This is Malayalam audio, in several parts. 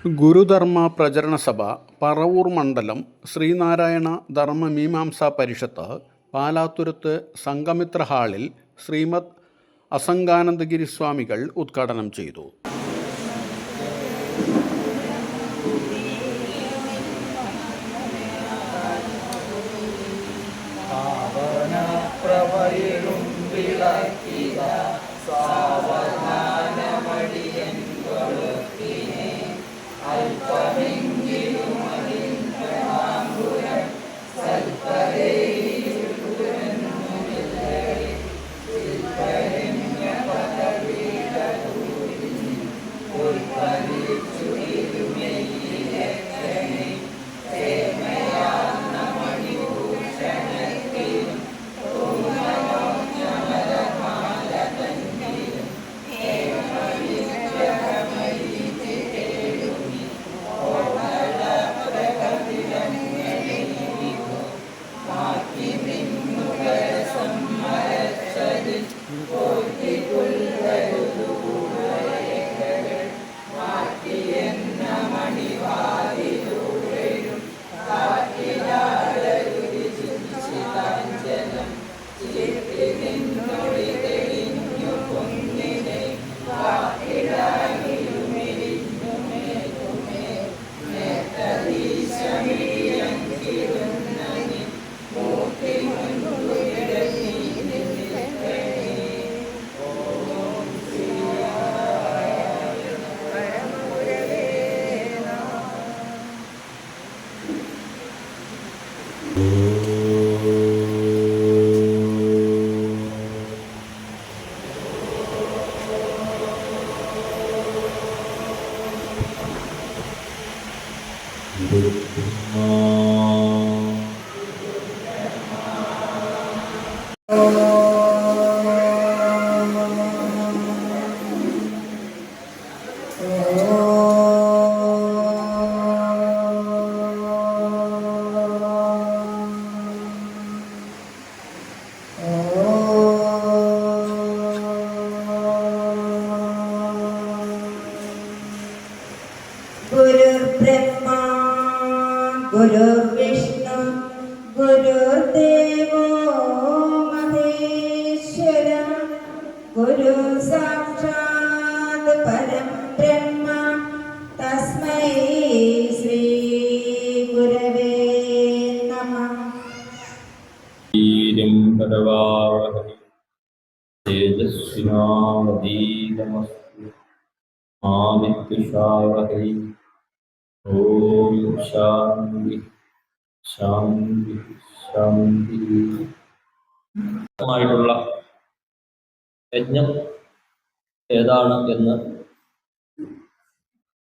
ഗുരുധർമ്മ പ്രചരണ സഭ പറവൂർ മണ്ഡലം ശ്രീനാരായണ ധർമ്മമീമാംസാ പരിഷത്ത് പാലാത്തുരുത്ത് സംഘമിത്ര ഹാളിൽ ശ്രീമദ് അസംഗാനന്ദഗിരി സ്വാമികൾ ഉദ്ഘാടനം ചെയ്തു. गुरुर्ब्रह्मा गुरुर्विष्णु गुरुर्देवो महेश्वर गुरु साक्षात् परं ब्रह्म तस्मै श्री गुरवे नमः. तेजस्विनावधीतमस्तु मा विद्विषावहै. ഓം ശാന്തി ശാന്തി ശാന്തി. ായിട്ടുള്ള യജ്ഞം ഏതാണ് എന്ന്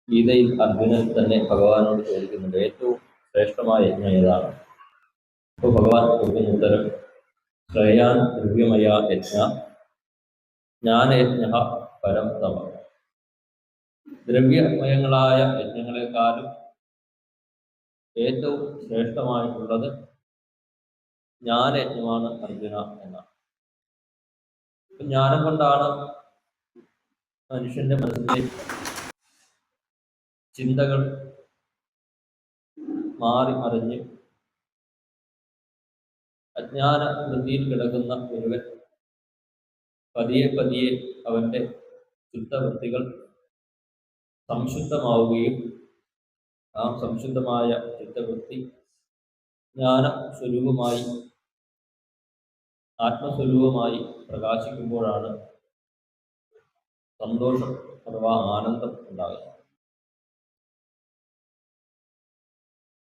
ഗീതയിൽ അർജുനൻ തന്നെ ഭഗവാനോട് ചോദിക്കുന്നുണ്ട്. ഏറ്റവും ശ്രേഷ്ഠമായ യജ്ഞം ഏതാണ്? അപ്പോൾ ഭഗവാൻ കൊടുക്കുന്ന ഉത്തരം ശ്രേയാൻ ദ്രവ്യമയ യജ്ഞ ജ്ഞാനയജ്ഞ പരം തമ. ദ്രവ്യമയങ്ങളായ യജ്ഞങ്ങളെക്കാളും ഏറ്റവും ശ്രേഷ്ഠമായിട്ടുള്ളത് ജ്ഞാനയജ്ഞമാണ് അർജുന എന്നാണ്. ജ്ഞാനം കൊണ്ടാണ് മനുഷ്യന്റെ മനസ്സിലെ ചിന്തകൾ മാറി മറിഞ്ഞ് അജ്ഞാന വൃത്തിയിൽ കിടക്കുന്ന ഒരുവൻ പതിയെ പതിയെ അവന്റെ ചിത്തവൃത്തികൾ സംശുദ്ധമാവുകയും ആ സംശുദ്ധമായ ചിത്തവൃത്തി ജ്ഞാന സ്വരൂപമായി ആത്മസ്വരൂപമായി പ്രകാശിക്കുമ്പോഴാണ് സന്തോഷം അഥവാ ആനന്ദം ഉണ്ടാകുന്നത്.